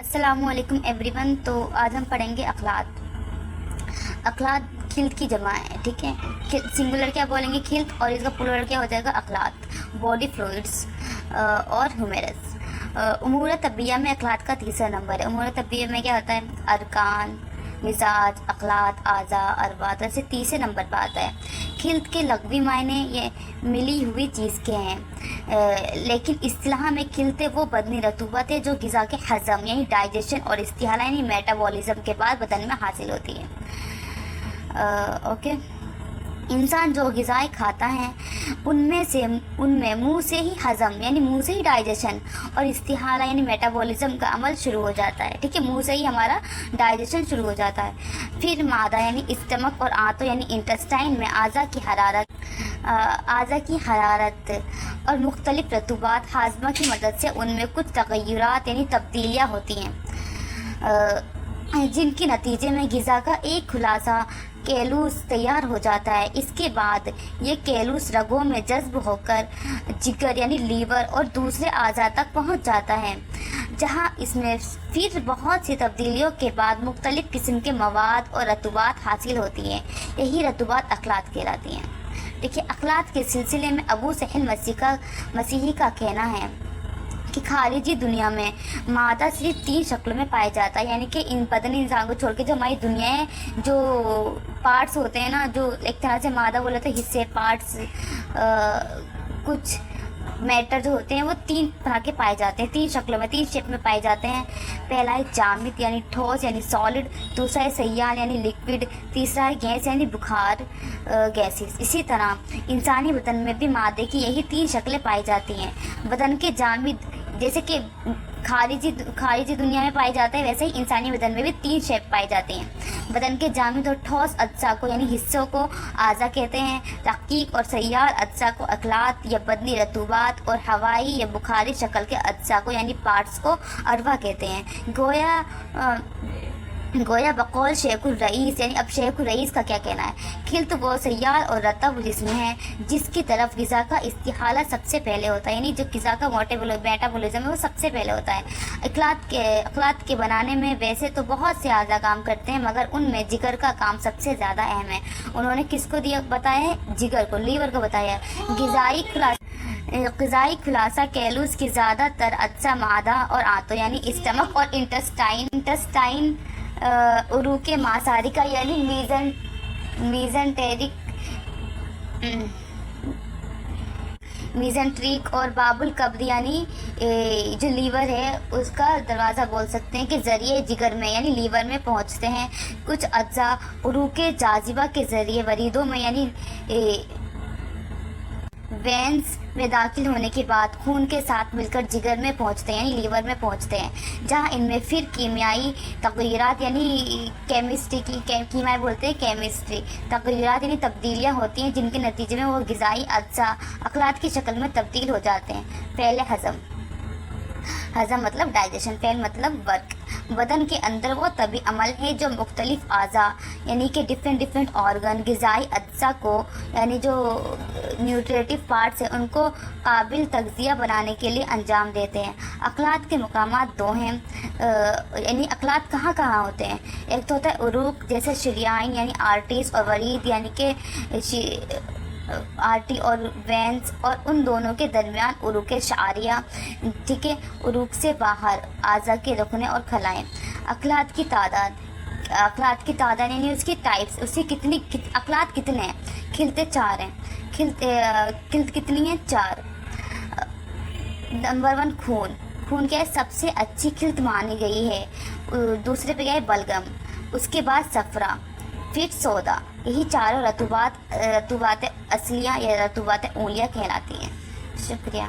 अस्सलामु अलैकुम एवरीवन। तो आज हम पढ़ेंगे अखलात। अखलात खिल्त की जमा है, ठीक है। सिंगुलर क्या बोलेंगे खिल्त, और इसका प्लूरल क्या हो जाएगा अखलात। बॉडी फ्लूइड्स और ह्यूमेरस। उमूर तबिया में अखलात का तीसरा नंबर है। उमूर तबिया में क्या होता है, अरकान, मिजाज, अखलात, आज़ा, अरबात, ऐसे तीसरे नंबर पर आता है। खिल्त के लग़वी मायने ये मिली हुई चीज़ के हैं, लेकिन इस्तिलाह में खिलते वो बदनी रतूबत है जो ग़िज़ा के हज़म यानी डाइजेशन और इस्तिहाला यानी मेटाबॉलिज्म के बाद बदन में हासिल होती है। ओके। इंसान जो ग़िज़ाएँ खाता है उनमें मुंह से ही हज़म यानी मुंह से ही डाइजेशन और इस्तिहाला यानी मेटाबॉलिज्म का अमल शुरू हो जाता है, ठीक है। मुंह से ही हमारा डाइजेशन शुरू हो जाता है। फिर मादा यानी स्टमक और आंतों यानी इंटेस्टाइन में आज़ा की हरारत और मुख्तलिफ रतूबात हाजमा की मदद से उनमें कुछ तग़य्युरात यानी तब्दीलियाँ होती हैं, जिनके नतीजे में ग़िज़ा का एक खुलासा कैलूस तैयार हो जाता है। इसके बाद ये कैलूस रगों में जज्ब होकर जिगर यानी लीवर और दूसरे अज़ा तक पहुंच जाता है, जहां इसमें फिर बहुत सी तब्दीलियों के बाद मुख्तलिफ किस्म के मवाद और रतूबात हासिल होती हैं। यही रतूबात अखलात कहलाती हैं। देखिए, अखलात के सिलसिले में अबू सहील मसीही का कहना है कि खारिजी दुनिया में मादा सिर्फ 3 शक्लों में पाया जाता है, यानी कि इन बदनी इंसान को छोड़ के जो हमारी दुनिया है, जो पार्ट्स होते हैं ना, जो एक तरह से मादा बोले तो हिस्से, पार्ट्स, कुछ मैटर जो होते हैं वो 3 तरह के पाए जाते हैं, 3 शक्लों में, 3 शेप में पाए जाते हैं। पहला है जामिद यानी ठोस यानी सॉलिड, दूसरा है सय्याल यानी लिक्विड, तीसरा है गैस यानी बुखार, गैसेस। इसी तरह इंसानी बदन में भी मादे की यही 3 शक्लें पाई जाती हैं। बदन के जामिद जैसे कि खारिजी दुनिया में पाए जाते हैं, वैसे ही इंसानी बदन में भी 3 शेप पाए जाते हैं। बदन के जामिद और ठोस अज्जा को यानी हिस्सों को आज़ा कहते हैं। रकीक और सय्याल अज्जा को अखलात या बदनी रतूबात, और हवाई या बुखारी शक्ल के अज्जा को यानी पार्ट्स को अरवा कहते हैं। गोया बकौल शेखुर रईस, यानी अब शेखुर रईस का क्या कहना है, खिल्त वो सय्याल और रतब जिस्म है जिसकी तरफ ग़िज़ा का इस्तिहाला सबसे पहले होता है, यानी जो ग़िज़ा का मेटाबॉलिज्म है वो सबसे पहले होता है। अखलात के बनाने में वैसे तो बहुत से आज़ा काम करते हैं, मगर उनमें जिगर का काम सबसे ज़्यादा अहम है। उन्होंने किसको बताया है, जिगर को, लीवर को बताया है। ग़िज़ाई खुलासा कैलूस की ज़्यादातर अज्जा मादा और आंतों यानी स्टमक और इंटेस्टाइन, उरूके मासारिका यानी मीज़ेंट्रिक और बाबुल कब्र यानी जो लीवर है उसका दरवाज़ा बोल सकते हैं, कि ज़रिए जिगर में यानी लीवर में पहुंचते हैं। कुछ अज्जा उरूके जाजिबा के ज़रिए वरीदों में यानी वेंस में दाखिल होने के बाद खून के साथ मिलकर जिगर में पहुंचते हैं यानी लीवर में पहुंचते हैं, जहां इनमें फिर कीमियाई तग़य्युरात यानी कीमियाई बोलते हैं केमिस्ट्री तग़य्युरात यानी तब्दीलियां होती हैं, जिनके नतीजे में वो ग़िज़ाई अज्जा अखलात की शक्ल में तब्दील हो जाते हैं। पहले हज़म मतलब डाइजेशन, फेल मतलब वर्क। बदन के अंदर वो तभी अमल है जो मुख्तलिफ आज़ा यानी कि डिफरेंट ऑर्गन ग़िज़ाई अज्जा को यानी जो न्यूट्रिटिव पार्ट्स हैं उनको काबिल तग़ज़िया बनाने के लिए अंजाम देते हैं। अखलात के मकामात 2 हैं, यानी अखलात कहाँ कहाँ होते हैं। एक तो होता है उरूक जैसे शरियाइन यानी आर्टरीज, और वरीद यानी कि आर्टी और वेंस, और उन दोनों के दरमियान उरूक शारिया, ठीक है। उरूक से बाहर आज़ा के रुकने और खलाएँ। अखलात की तादाद यानी उसकी टाइप्स, अखलात कितने हैं। खिलते 4 हैं। खिल्त कितनी है, 4। नंबर 1 खून क्या है, सबसे अच्छी खिल्त मानी गई है। दूसरे पे क्या है, बलगम, उसके बाद सफरा, फिर सौदा। यही चारों रतूबात असलिया या रतूबात ऊलिया कहलाती हैं। शुक्रिया।